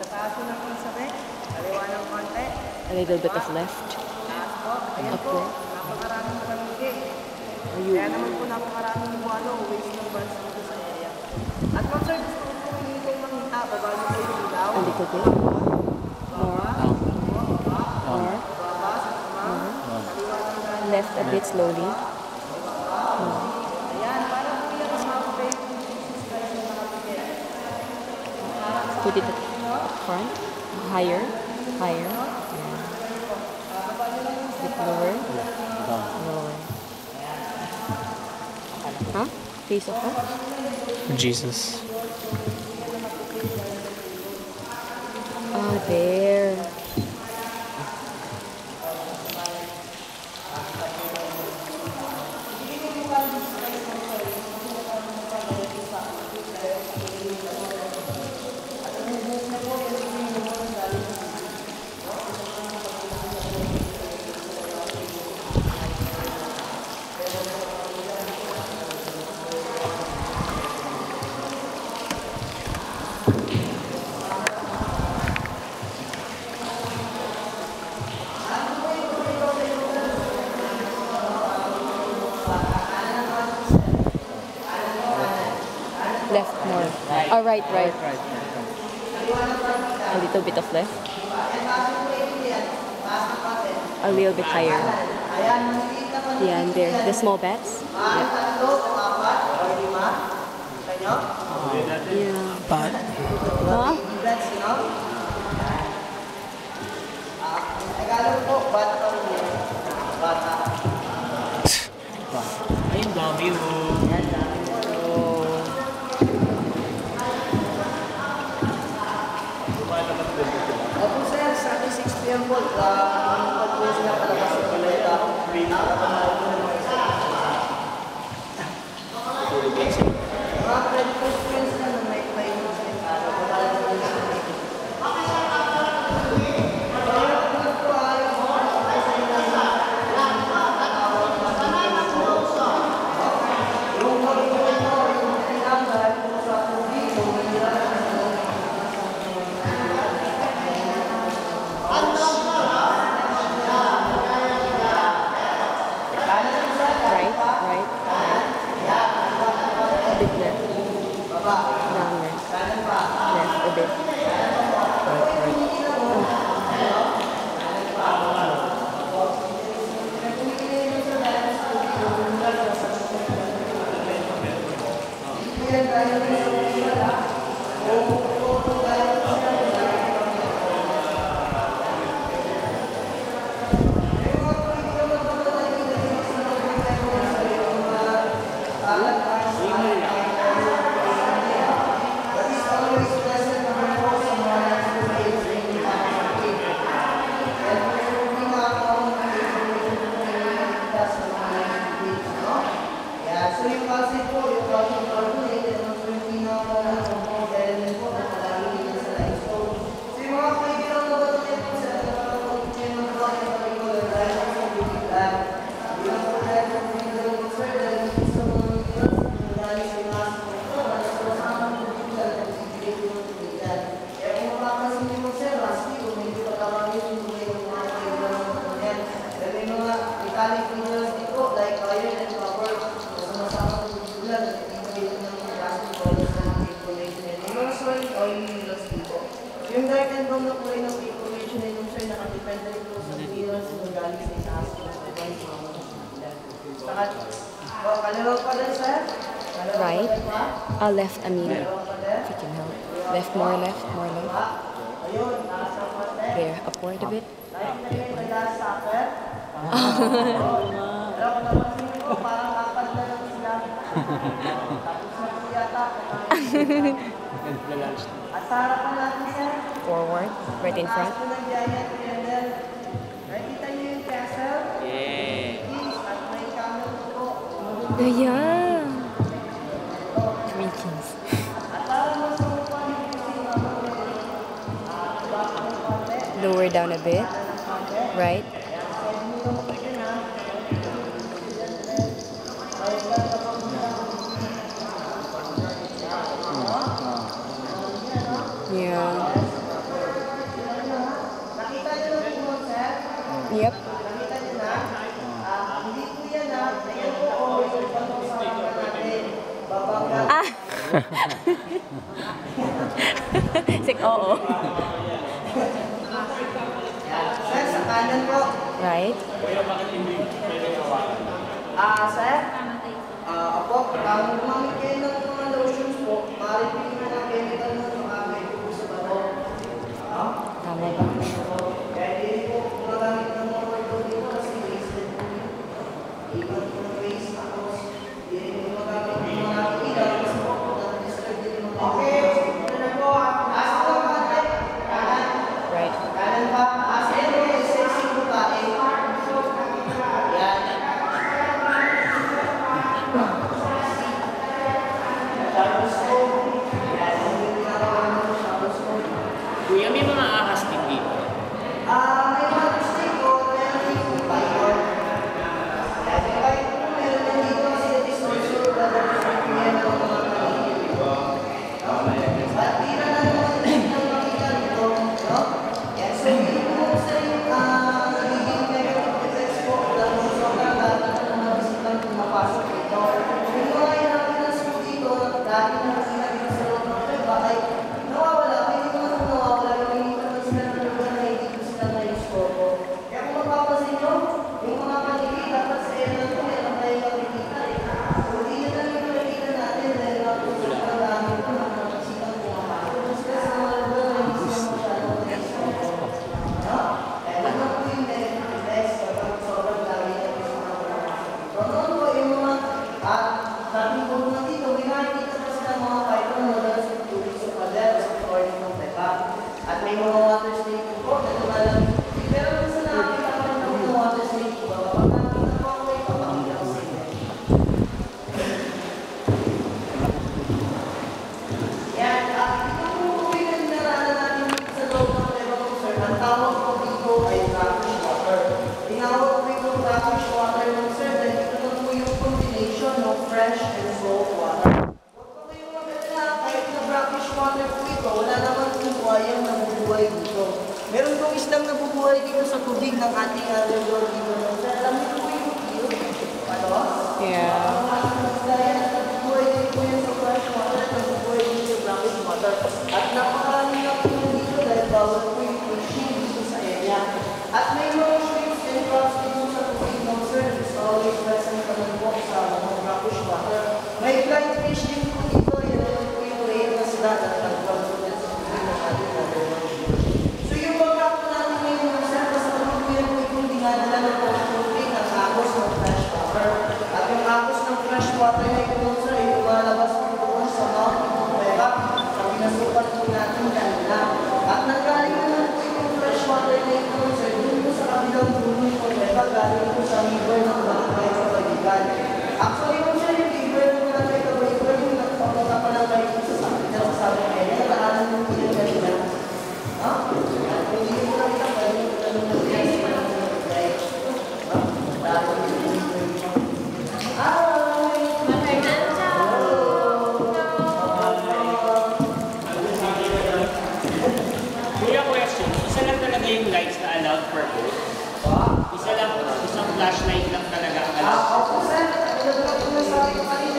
A little bit of left. Upward. Kaya naman po napakaraming waste ng bansa dito sa area. At kung sir, gusto ko po hindi kayo makita, baba niyo po yung ilaw. A little bit. More. Left a bit slowly. Put it up front. Higher. Higher. Yeah. Bit lower. Lower. Huh? Face of what? Jesus. Ah, there. Left more. Oh, right. A little bit of left. A little bit higher. Yeah, and there. The small bats. Yeah. Yeah. But Huh? ayun, dami Opo sir, sa 6 p.m. po, pag po sila palabas sa baleta, mga credit card friends na may Right. A bit left. Downward. Left a bit. So yung kasi po, yung calculate, yung yung dark and brown na kulay ng information na yung sir, nakadepende rin po sa materials kung galing sa itaas ko sa ibang saka, kaliwag pa din sir? Right. Left, I mean. If you can help. Left, more left. There, upward a bit. Forward, right in front. Yeah. Three keys. Lower down a bit. Right. Yeah. Yep. Nakita niyo na? Hindi po yan na. Ayan po, yung pag-usapan natin. Babangga. Ah! Sik, oo. Sir, sa kanan po. Right? Sir? Opo, gumamit kayo ng mga lotions po. Maaari po yung mga chemical mo makamit po sa bato. Tama ba? Kaya hindi po gumagamit ng mga bato dito kasi wasted po yun. Iwan po ng waste. Tapos, hindi rin po gumagamit ng mga ilaw kasi po na-disturb din yung mga ito na po. Asa po natin? Kanan. Right. Kanan pa. Asa po yung sexy po ba? Yan. Kuya, may mga ahas din dito. May mga mistake ko, meron din po tayo. Dahil kahit po meron din dito kasi distortion, dadagdagan po yan ng mga kanina. At di na naman ng makita dito, no? Yan, so yun po sa yung nagiging negative effects po dahil sobrang dati na mga bisitang pumapasok dito. Yung mga inapinas po dito, dati na nakita dito sa loob ng trip, ay nawawala, hindi naman po nawawala, hindi naman sila ng lugar na hindi po sila na-discover. Kaya kung mapapansin nyo, yung mga paligid, dapat sa area po, meron tayo makikita eh. So, hindi na lang yung nakikita natin dahil nga po sobrang dami po ng mga bisitang pumapasok. Kasi sa mga lugar na hindi sila masyadong na-discover. No? Kaya naman po yung negative effects, sobrang dami na po sa mga pumapasok. So, noon po yung mga sabi ko naman dito, may nakikita pa sila mga python models ng tubig sa pader sa recording ng teka. At may mga water snake po na lumalang. Pero kung sa nakakita pa rin ng mga water snake po, kapag nakikita po ako, ipapakita ko sa inyo. Yan, ito po po yung dinaraanan natin sa loob ng teka po, sir. Ang tawag po dito ay brackish water. Tinawag po yung brackish water ng sir, dahil ito po yung combination ng fresh and salt water. Huwag po kayong maganda, kahit na brackish water po ito, wala naman kung buhayang nabubuhay dito. Meron pong islang nabubuhay dito sa tubig ng ating underground dito. Sir, alam niyo po yung eel? Ano? Yeah. Kaya nabubuhay din po yan sa fresh water, nabubuhay din sa brackish water. At napakarami na po yan dito dahil bawal po yung fishing dito sa area. At may mga shrimps and crabs dito sa tubig ng sir, is always present pa ng po sa mga brackish water. May flying fish din po dito, yan naman po yung whale na sila at nagpapalito din sa tubig ng ating underground. So yung mga po natin ngayon, sir, kasi pagkukuyan po itong dinadala ng tubig ng agos ng fresh water. At yung agos ng fresh water na ito, sir, ay lumalabas po doon sa Mount Itumbeba na pinasukan po natin kanina. At nanggaling naman po yung fresh water na ito, sir, dun po sa kabilang dulo ng Itumbeba, galing po sa river ng Barangay sa Baligan. Actually, kung siya yung river ng Barangay sa Baligan, yung nagpapunta pa lang kayo sa sabi na sa sabi kaya, nakaanan mo po yung kanina. Ha? Kung hindi mo nakita, pwede mo tanong na guys. Kuya, question. Isa lang talaga yung lights na allowed per boat? Isa lang, isang flashlight lang talaga ang allowed. Opo, sir. Ano ba yung nasabi ko kanina?